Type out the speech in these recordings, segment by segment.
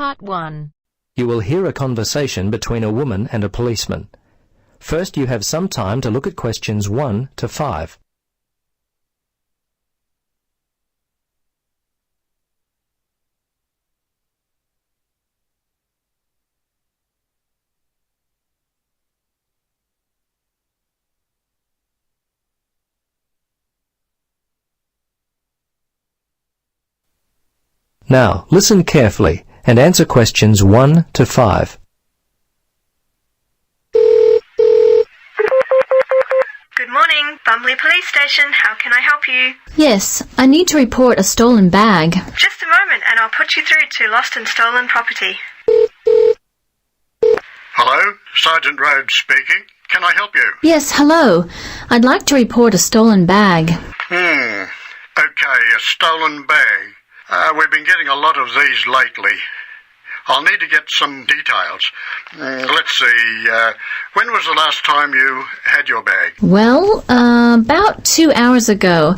Part 1. You will hear a conversation between a woman and a policeman. First, you have some time to look at questions 1 to 5. Now, listen carefully and answer questions 1 to 5. Good morning, Bumley Police Station. How can I help you? Yes, I need to report a stolen bag. Just a moment and I'll put you through to Lost and Stolen Property. Hello, Sergeant Rhodes speaking. Can I help you? Yes, hello. I'd like to report a stolen bag. Okay, a stolen bag. We've been getting a lot of these lately. I'll need to get some details. Let's see, when was the last time you had your bag? Well, about 2 hours ago.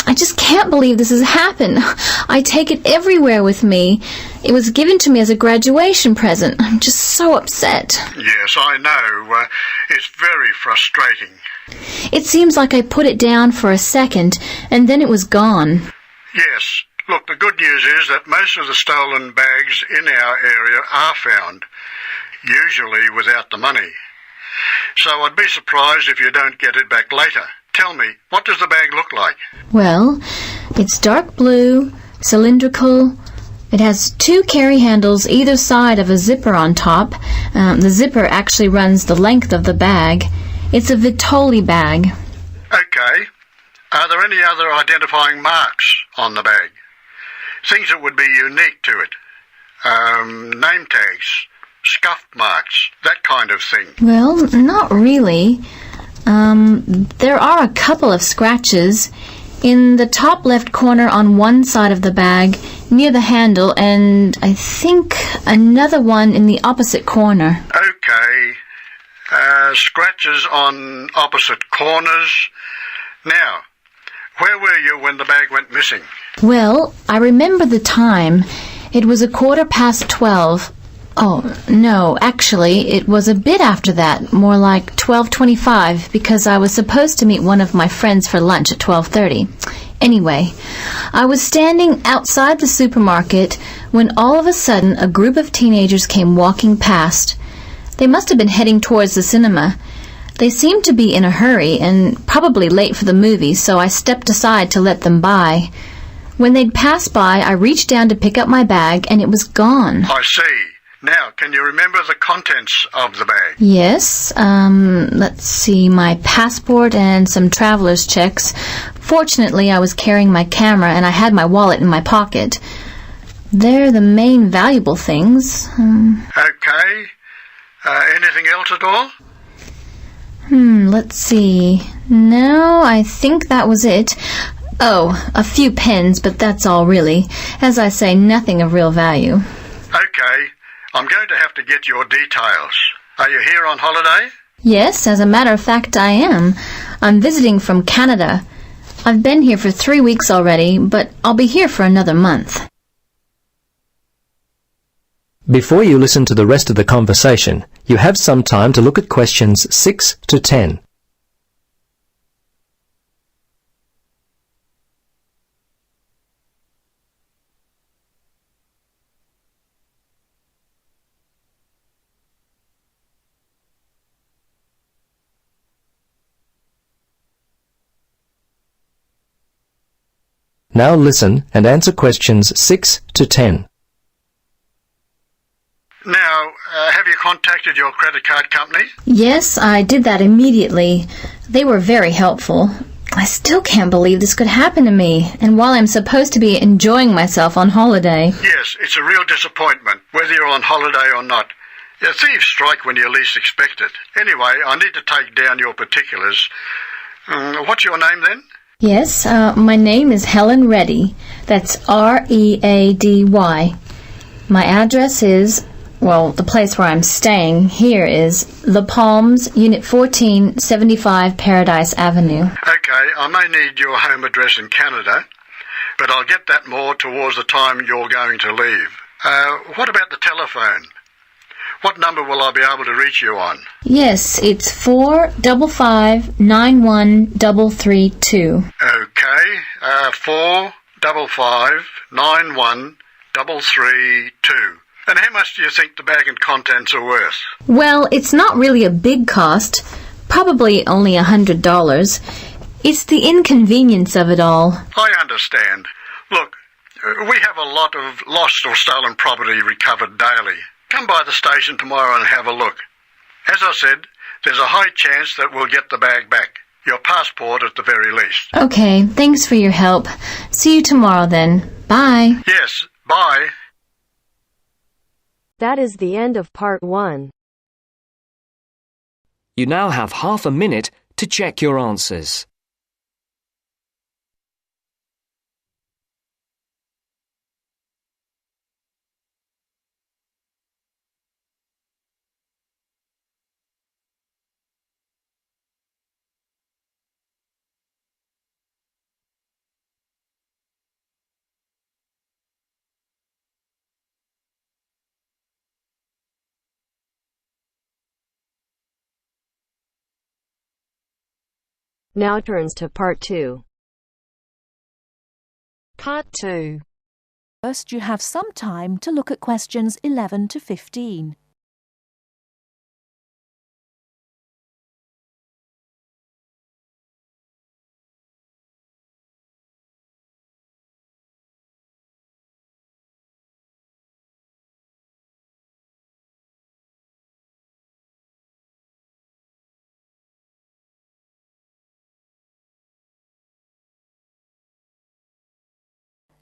I just can't believe this has happened. I take it everywhere with me. It was given to me as a graduation present. I'm just so upset. Yes, I know. It's very frustrating. It seems like I put it down for a second, and then it was gone. Yes. Look, the good news is that most of the stolen bags in our area are found, usually without the money. So I'd be surprised if you don't get it back later. Tell me, what does the bag look like? Well, it's dark blue, cylindrical. It has 2 carry handles either side of a zipper on top. The zipper actually runs the length of the bag. It's a Vitoli bag. Okay. Are there any other identifying marks on the bag? Things that would be unique to it. Name tags, scuff marks, that kind of thing. Well, not really. There are a couple of scratches in the top left corner on one side of the bag, near the handle, and I think another one in the opposite corner. Okay. Scratches on opposite corners. Now, where were you when the bag went missing? Well, I remember the time. It was 12:15. Oh, no, actually, it was a bit after that, more like 12:25, because I was supposed to meet one of my friends for lunch at 12:30. Anyway, I was standing outside the supermarket when all of a sudden a group of teenagers came walking past. They must have been heading towards the cinema. They seemed to be in a hurry and probably late for the movie, so I stepped aside to let them by. When they'd passed by, I reached down to pick up my bag, and it was gone. I see. Now, can you remember the contents of the bag? Yes, let's see, my passport and some traveler's checks. Fortunately, I was carrying my camera, and I had my wallet in my pocket. They're the main valuable things. Okay. Anything else at all? Let's see. No, I think that was it. Oh, a few pens, but that's all really. As I say, nothing of real value. Okay. I'm going to have to get your details. Are you here on holiday? Yes, as a matter of fact, I am. I'm visiting from Canada. I've been here for 3 weeks already, but I'll be here for another month. Before you listen to the rest of the conversation, you have some time to look at questions 6 to 10. Now listen and answer questions 6 to 10. Now, have you contacted your credit card company? Yes, I did that immediately. They were very helpful. I still can't believe this could happen to me, and while I'm supposed to be enjoying myself on holiday. Yes, it's a real disappointment, whether you're on holiday or not. Thieves strike when you least expect it. Anyway, I need to take down your particulars. What's your name then? Yes, my name is Helen Reddy. That's R-E-A-D-Y. My address is, well, the place where I'm staying here is The Palms, Unit 14, 75 Paradise Avenue. Okay, I may need your home address in Canada, but I'll get that more towards the time you're going to leave. What about the telephone? What number will I be able to reach you on? Yes, it's 455-91332. Okay, 455-91332. And how much do you think the bag and contents are worth? Well, it's not really a big cost. Probably only $100. It's the inconvenience of it all. I understand. Look, we have a lot of lost or stolen property recovered daily. Come by the station tomorrow and have a look. As I said, there's a high chance that we'll get the bag back. Your passport at the very least. Okay, thanks for your help. See you tomorrow then. Bye. Yes, bye. That is the end of part 1. You now have half a minute to check your answers. Now turns to part 2. Part 2. First, you have some time to look at questions 11 to 15.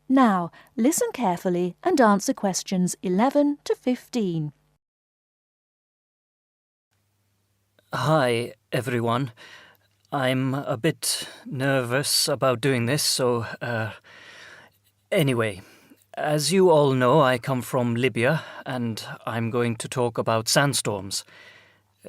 Now, listen carefully and answer questions 11 to 15. Hi, everyone. I'm a bit nervous about doing this, so, anyway, as you all know, I come from Libya, and I'm going to talk about sandstorms.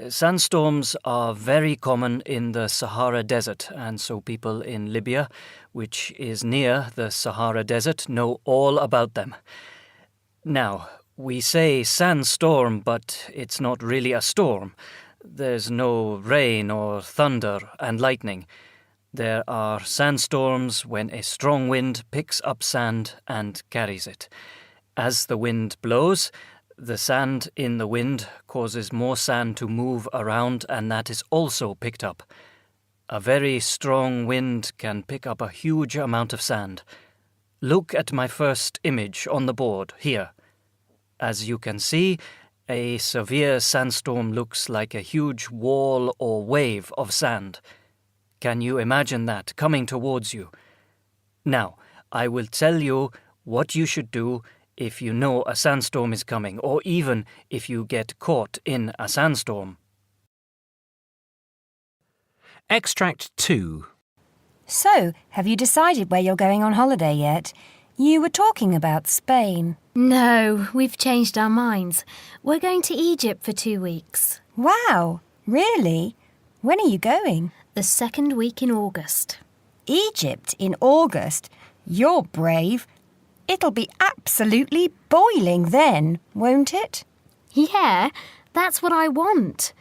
Sandstorms are very common in the Sahara Desert, and so people in Libya, which is near the Sahara Desert, know all about them. Now, we say sandstorm, but it's not really a storm. There's no rain or thunder and lightning. There are sandstorms when a strong wind picks up sand and carries it. As the wind blows, the sand in the wind causes more sand to move around, and that is also picked up. A very strong wind can pick up a huge amount of sand. Look at my first image on the board here. As you can see, a severe sandstorm looks like a huge wall or wave of sand. Can you imagine that coming towards you? Now, I will tell you what you should do if you know a sandstorm is coming, or even if you get caught in a sandstorm. Extract 2. So, have you decided where you're going on holiday yet? You were talking about Spain. No, we've changed our minds. We're going to Egypt for 2 weeks. Wow, really? When are you going? The second week in August. Egypt in August? You're brave. It'll be absolutely boiling then, won't it? Yeah, that's what I want.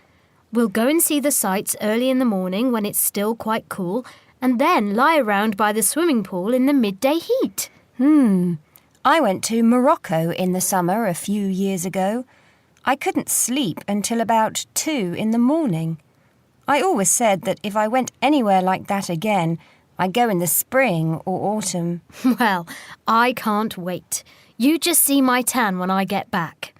We'll go and see the sights early in the morning when it's still quite cool, and then lie around by the swimming pool in the midday heat. I went to Morocco in the summer a few years ago. I couldn't sleep until about 2 in the morning. I always said that if I went anywhere like that again, I'd go in the spring or autumn. Well, I can't wait. You just see my tan when I get back.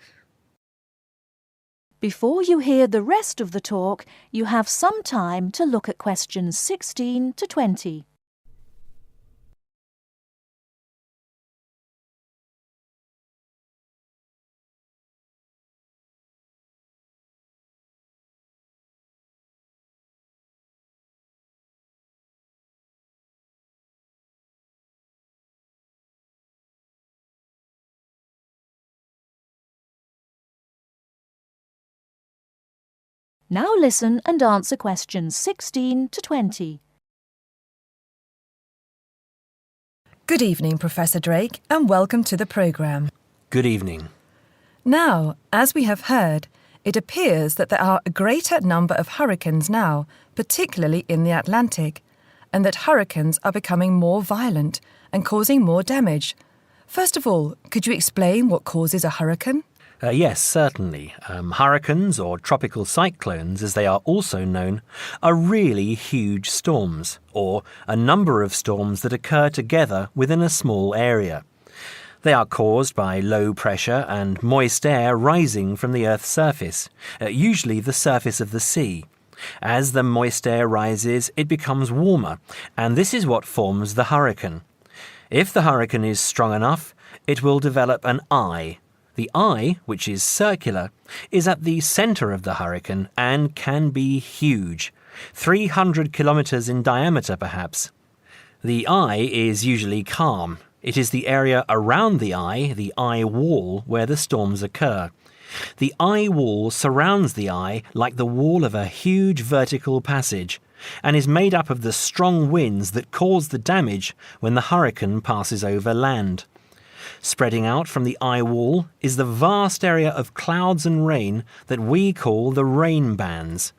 Before you hear the rest of the talk, you have some time to look at questions 16 to 20. Now listen and answer questions 16 to 20. Good evening, Professor Drake, and welcome to the programme. Good evening. Now, as we have heard, it appears that there are a greater number of hurricanes now, particularly in the Atlantic, and that hurricanes are becoming more violent and causing more damage. First of all, could you explain what causes a hurricane? Yes, certainly. Hurricanes, or tropical cyclones as they are also known, are really huge storms, or a number of storms that occur together within a small area. They are caused by low pressure and moist air rising from the Earth's surface, usually the surface of the sea. As the moist air rises, it becomes warmer, and this is what forms the hurricane. If the hurricane is strong enough, it will develop an eye. The eye, which is circular, is at the centre of the hurricane and can be huge, 300 kilometres in diameter perhaps. The eye is usually calm. It is the area around the eye wall, where the storms occur. The eye wall surrounds the eye like the wall of a huge vertical passage, and is made up of the strong winds that cause the damage when the hurricane passes over land. Spreading out from the eye wall is the vast area of clouds and rain that we call the rain bands.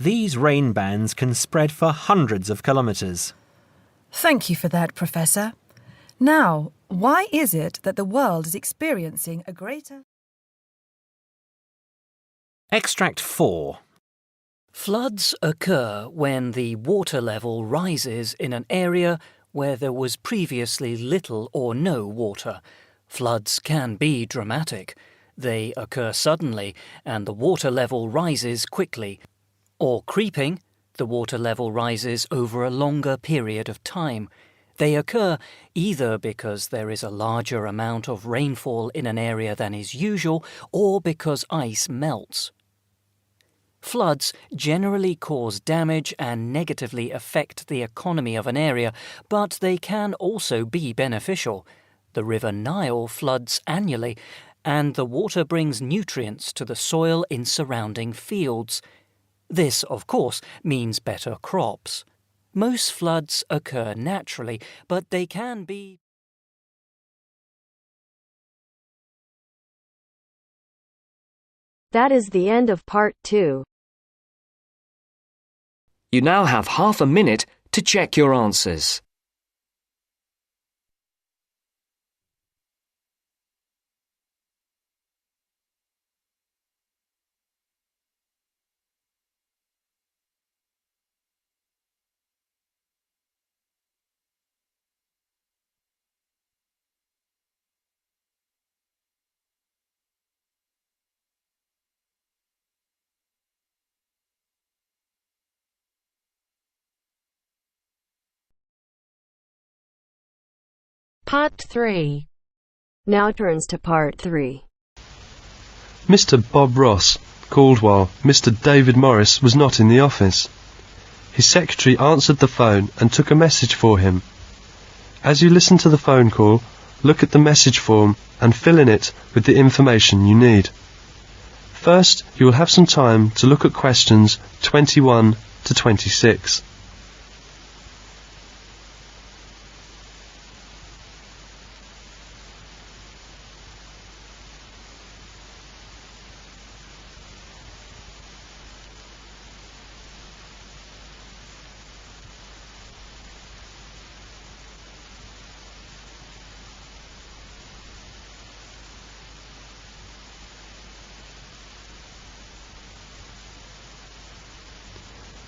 These rain bands can spread for hundreds of kilometres. Thank you for that, Professor. Now, why is it that the world is experiencing a greater... Extract 4. Floods occur when the water level rises in an area where there was previously little or no water. Floods can be dramatic. They occur suddenly and the water level rises quickly. Or creeping, the water level rises over a longer period of time. They occur either because there is a larger amount of rainfall in an area than is usual, or because ice melts. Floods generally cause damage and negatively affect the economy of an area, but they can also be beneficial. The River Nile floods annually, and the water brings nutrients to the soil in surrounding fields. This, of course, means better crops. Most floods occur naturally, but they can be... That is the end of part 2. You now have half a minute to check your answers. Part 3. Now turns to part 3. Mr. Bob Ross called while Mr. David Morris was not in the office. His secretary answered the phone and took a message for him. As you listen to the phone call, look at the message form and fill in it with the information you need. First, you will have some time to look at questions 21 to 26.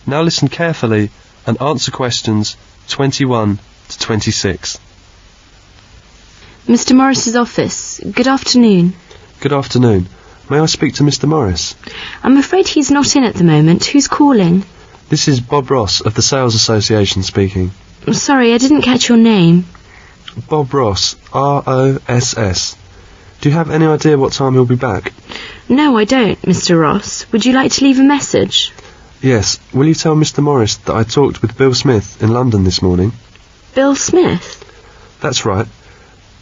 Now listen carefully and answer questions 21 to 26. Mr. Morris's office. Good afternoon. Good afternoon. May I speak to Mr. Morris? I'm afraid he's not in at the moment. Who's calling? This is Bob Ross of the Sales Association speaking. I'm sorry, I didn't catch your name. Bob Ross, R-O-S-S. Do you have any idea what time he'll be back? No, I don't, Mr. Ross. Would you like to leave a message? Yes. Will you tell Mr. Morris that I talked with Bill Smith in London this morning? Bill Smith? That's right.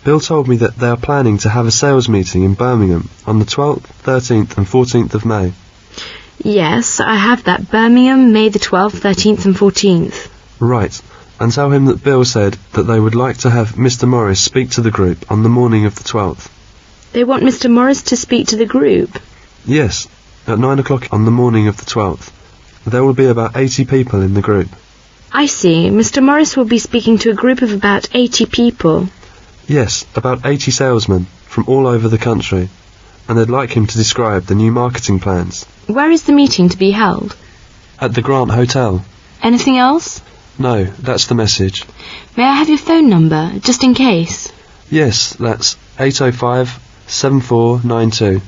Bill told me that they are planning to have a sales meeting in Birmingham on the 12th, 13th and 14th of May. Yes, I have that. Birmingham, May the 12th, 13th and 14th. Right. And tell him that Bill said that they would like to have Mr. Morris speak to the group on the morning of the 12th. They want Mr. Morris to speak to the group. Yes, at 9 o'clock on the morning of the 12th. There will be about 80 people in the group. I see. Mr. Morris will be speaking to a group of about 80 people. Yes, about 80 salesmen from all over the country, and they'd like him to describe the new marketing plans. Where is the meeting to be held? At the Grant Hotel. Anything else? No, that's the message. May I have your phone number, just in case? Yes, that's 805-7492.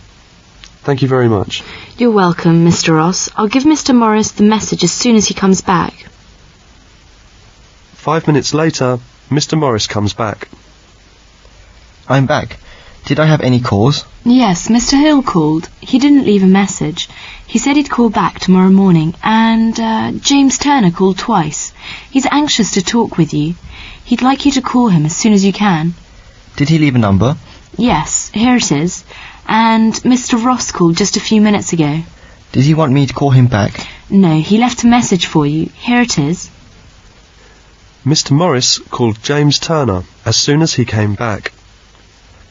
Thank you very much. You're welcome, Mr. Ross. I'll give Mr. Morris the message as soon as he comes back. 5 minutes later, Mr. Morris comes back. I'm back. Did I have any calls? Yes, Mr. Hill called. He didn't leave a message. He said he'd call back tomorrow morning, and James Turner called twice. He's anxious to talk with you. He'd like you to call him as soon as you can. Did he leave a number? Yes, here it is. And Mr. Ross called just a few minutes ago. Did he want me to call him back? No, he left a message for you. Here it is. Mr. Morris called James Turner as soon as he came back.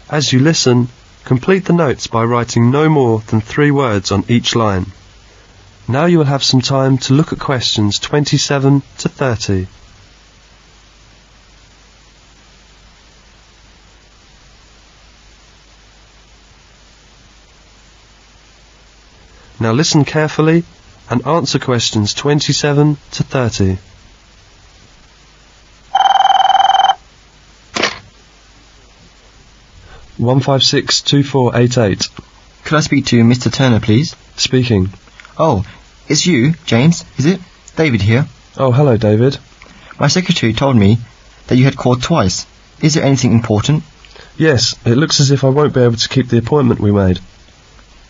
As you listen, complete the notes by writing no more than 3 words on each line. Now you will have some time to look at questions 27 to 30. Now listen carefully and answer questions 27 to 30. One 1562488. Could I speak to Mr. Turner, please? Speaking. Oh, it's you, James, is it? David here. Oh, hello, David. My secretary told me that you had called twice. Is there anything important? Yes, it looks as if I won't be able to keep the appointment we made.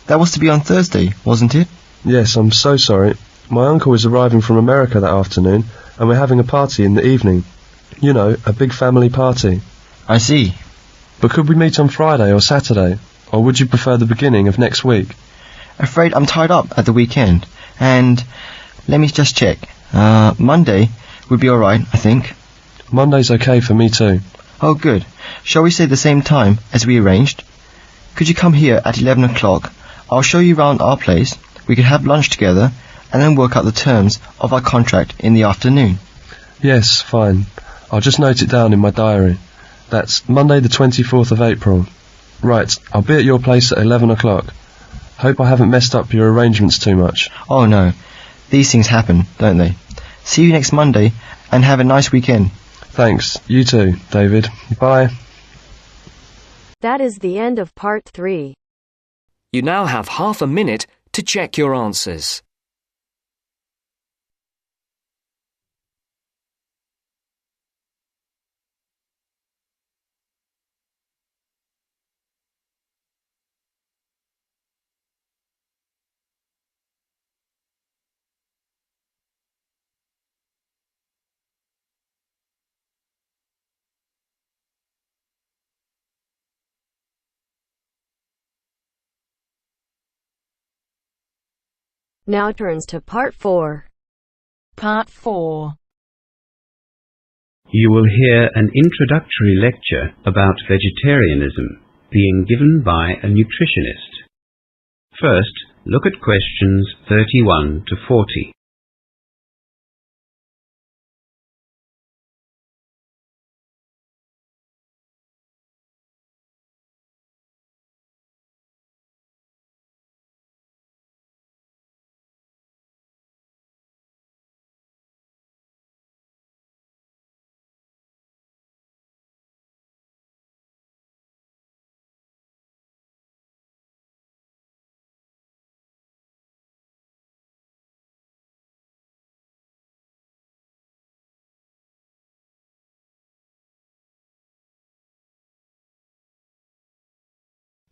That was to be on Thursday, wasn't it? Yes, I'm so sorry. My uncle is arriving from America that afternoon, and we're having a party in the evening. You know, a big family party. I see. But could we meet on Friday or Saturday? Or would you prefer the beginning of next week? Afraid I'm tied up at the weekend. And let me just check. Monday would be alright, I think. Monday's okay for me too. Oh, good. Shall we say the same time as we arranged? Could you come here at 11 o'clock? I'll show you round our place. We could have lunch together and then work out the terms of our contract in the afternoon. Yes, fine. I'll just note it down in my diary. That's Monday the 24th of April. Right, I'll be at your place at 11 o'clock. Hope I haven't messed up your arrangements too much. Oh no, these things happen, don't they? See you next Monday and have a nice weekend. Thanks, you too, David. Bye. That is the end of part 3. You now have half a minute to check your answers. Now turns to part 4. Part 4. You will hear an introductory lecture about vegetarianism being given by a nutritionist. First, look at questions 31 to 40.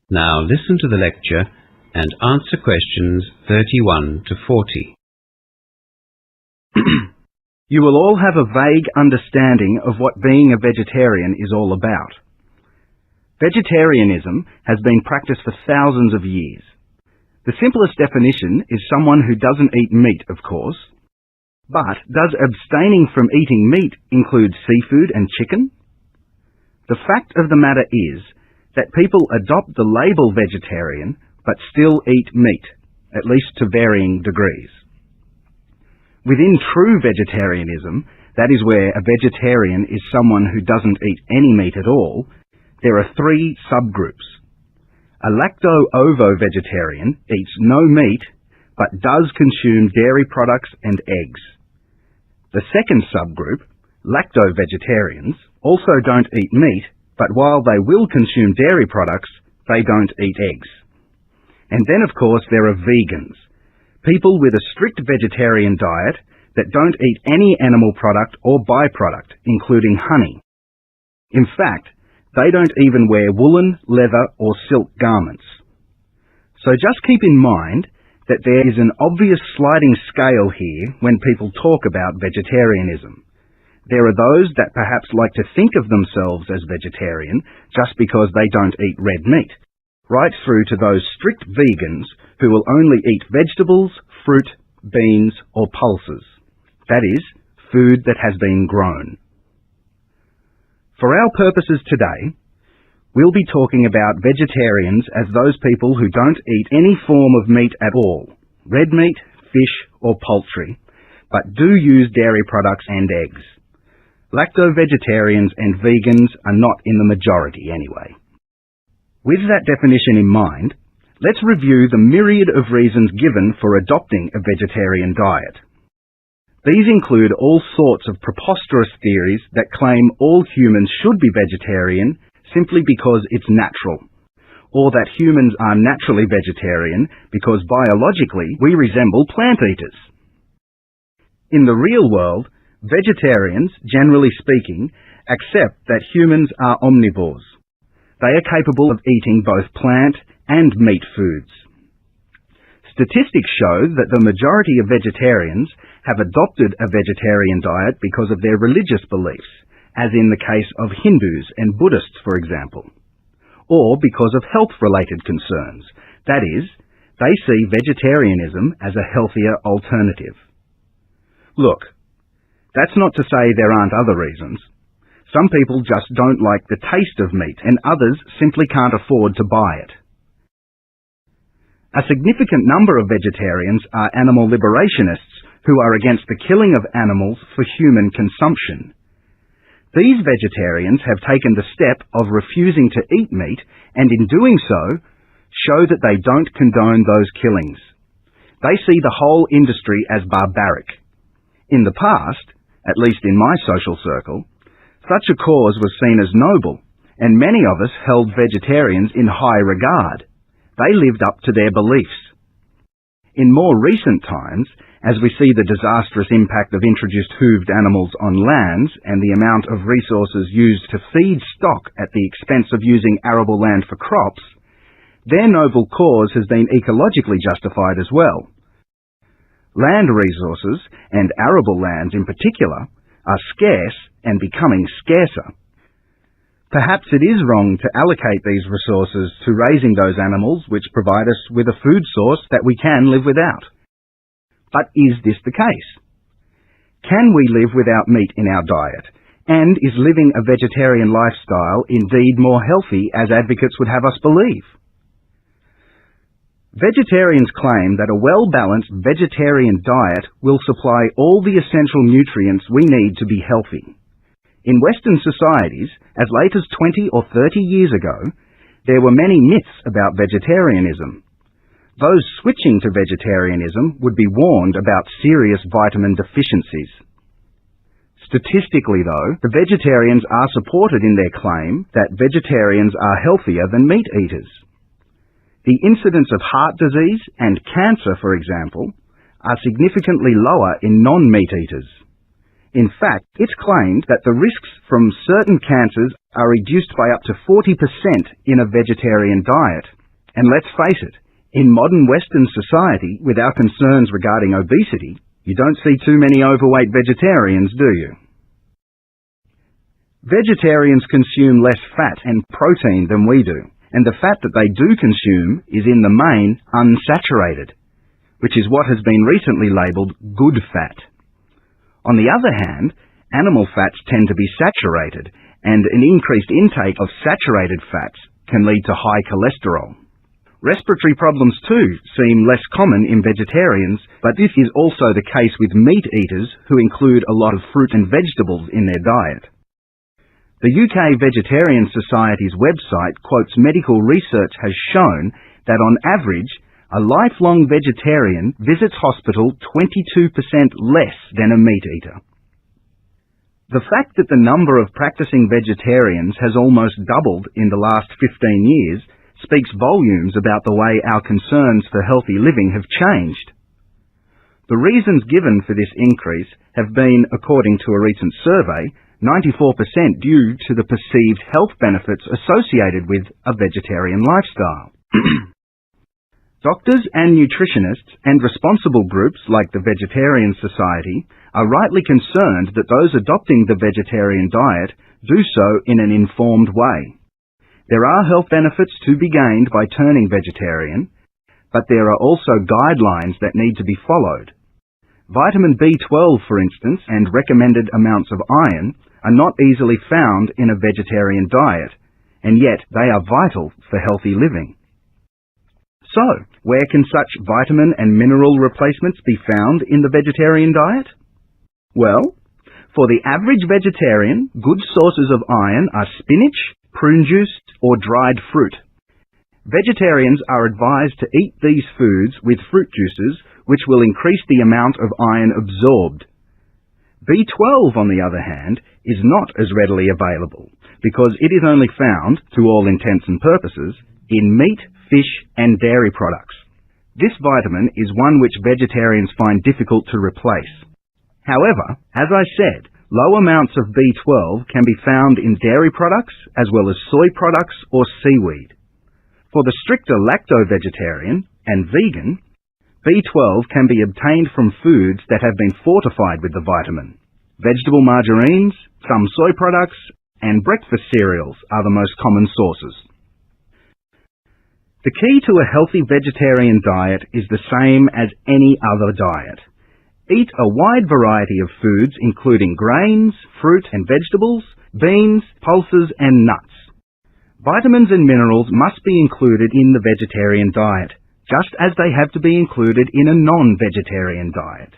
Now listen to the lecture and answer questions 31 to 40. You will all have a vague understanding of what being a vegetarian is all about. Vegetarianism has been practiced for thousands of years. The simplest definition is someone who doesn't eat meat, of course. But does abstaining from eating meat include seafood and chicken? The fact of the matter is that people adopt the label vegetarian but still eat meat, at least to varying degrees. Within true vegetarianism, that is where a vegetarian is someone who doesn't eat any meat at all, there are 3 subgroups. A lacto-ovo-vegetarian eats no meat but does consume dairy products and eggs. The second subgroup, lacto-vegetarians, also don't eat meat, but while they will consume dairy products, they don't eat eggs. And then, of course, there are vegans, people with a strict vegetarian diet that don't eat any animal product or byproduct, including honey. In fact, they don't even wear woolen, leather, or silk garments. So just keep in mind that there is an obvious sliding scale here when people talk about vegetarianism. There are those that perhaps like to think of themselves as vegetarian just because they don't eat red meat, right through to those strict vegans who will only eat vegetables, fruit, beans, or pulses. That is, food that has been grown. For our purposes today, we'll be talking about vegetarians as those people who don't eat any form of meat at all, red meat, fish, or poultry, but do use dairy products and eggs. Lacto-vegetarians and vegans are not in the majority anyway. With that definition in mind, let's review the myriad of reasons given for adopting a vegetarian diet. These include all sorts of preposterous theories that claim all humans should be vegetarian simply because it's natural, or that humans are naturally vegetarian because biologically we resemble plant eaters. In the real world, vegetarians, generally speaking, accept that humans are omnivores. They are capable of eating both plant and meat foods. Statistics show that the majority of vegetarians have adopted a vegetarian diet because of their religious beliefs, as in the case of Hindus and Buddhists, for example, or because of health-related concerns. That is, they see vegetarianism as a healthier alternative. Look, that's not to say there aren't other reasons. Some people just don't like the taste of meat, and others simply can't afford to buy it. A significant number of vegetarians are animal liberationists who are against the killing of animals for human consumption. These vegetarians have taken the step of refusing to eat meat, and in doing so, show that they don't condone those killings. They see the whole industry as barbaric. In the past, at least in my social circle, such a cause was seen as noble, and many of us held vegetarians in high regard. They lived up to their beliefs. In more recent times, as we see the disastrous impact of introduced hooved animals on lands and the amount of resources used to feed stock at the expense of using arable land for crops, their noble cause has been ecologically justified as well. Land resources, and arable lands in particular, are scarce and becoming scarcer. Perhaps it is wrong to allocate these resources to raising those animals which provide us with a food source that we can live without. But is this the case? Can we live without meat in our diet? And is living a vegetarian lifestyle indeed more healthy as advocates would have us believe? Vegetarians claim that a well-balanced vegetarian diet will supply all the essential nutrients we need to be healthy. In Western societies, as late as 20 or 30 years ago, there were many myths about vegetarianism. Those switching to vegetarianism would be warned about serious vitamin deficiencies. Statistically, though, the vegetarians are supported in their claim that vegetarians are healthier than meat eaters. The incidence of heart disease and cancer, for example, are significantly lower in non-meat eaters. In fact, it's claimed that the risks from certain cancers are reduced by up to 40% in a vegetarian diet. And let's face it, in modern Western society, with our concerns regarding obesity, you don't see too many overweight vegetarians, do you? Vegetarians consume less fat and protein than we do, and the fat that they do consume is in the main unsaturated, which is what has been recently labelled good fat. On the other hand, animal fats tend to be saturated, and an increased intake of saturated fats can lead to high cholesterol. Respiratory problems too seem less common in vegetarians, but this is also the case with meat eaters who include a lot of fruit and vegetables in their diet. The UK Vegetarian Society's website quotes medical research has shown that on average, a lifelong vegetarian visits hospital 22% less than a meat eater. The fact that the number of practicing vegetarians has almost doubled in the last 15 years speaks volumes about the way our concerns for healthy living have changed. The reasons given for this increase have been, according to a recent survey, 94% due to the perceived health benefits associated with a vegetarian lifestyle. Doctors and nutritionists and responsible groups like the Vegetarian Society are rightly concerned that those adopting the vegetarian diet do so in an informed way. There are health benefits to be gained by turning vegetarian, but there are also guidelines that need to be followed. Vitamin B12, for instance, and recommended amounts of iron are not easily found in a vegetarian diet, and yet they are vital for healthy living. So, where can such vitamin and mineral replacements be found in the vegetarian diet? Well, for the average vegetarian, good sources of iron are spinach, prune juice, or dried fruit. Vegetarians are advised to eat these foods with fruit juices, which will increase the amount of iron absorbed. B12, on the other hand, is not as readily available, because it is only found, to all intents and purposes, in meat, fish, and dairy products. This vitamin is one which vegetarians find difficult to replace. However, as I said, low amounts of B12 can be found in dairy products as well as soy products or seaweed. For the stricter lacto-vegetarian and vegan, B12 can be obtained from foods that have been fortified with the vitamin. Vegetable margarines, some soy products, and breakfast cereals are the most common sources. The key to a healthy vegetarian diet is the same as any other diet. Eat a wide variety of foods including grains, fruit and vegetables, beans, pulses and nuts. Vitamins and minerals must be included in the vegetarian diet, just as they have to be included in a non-vegetarian diet.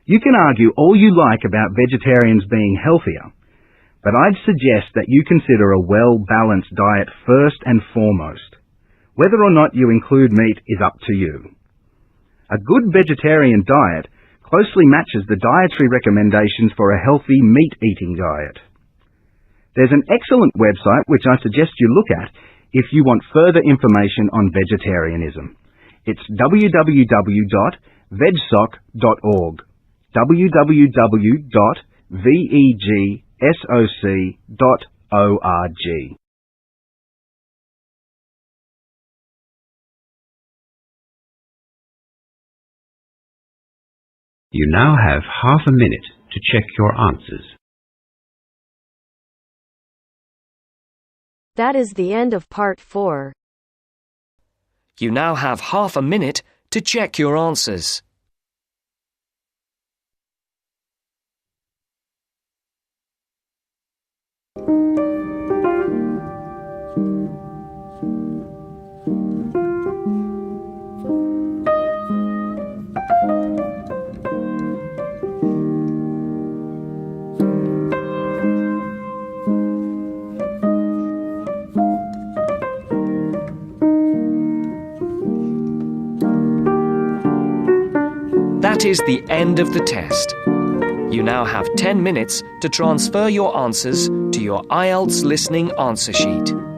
You can argue all you like about vegetarians being healthier, but I'd suggest that you consider a well-balanced diet first and foremost. Whether or not you include meat is up to you. A good vegetarian diet closely matches the dietary recommendations for a healthy meat-eating diet. There's an excellent website which I suggest you look at if you want further information on vegetarianism. It's www.vegsoc.org. www.vegsoc.org. You now have half a minute to check your answers. That is the end of part 4. You now have half a minute to check your answers. That is the end of the test. You now have 10 minutes to transfer your answers to your Ielts listening answer sheet.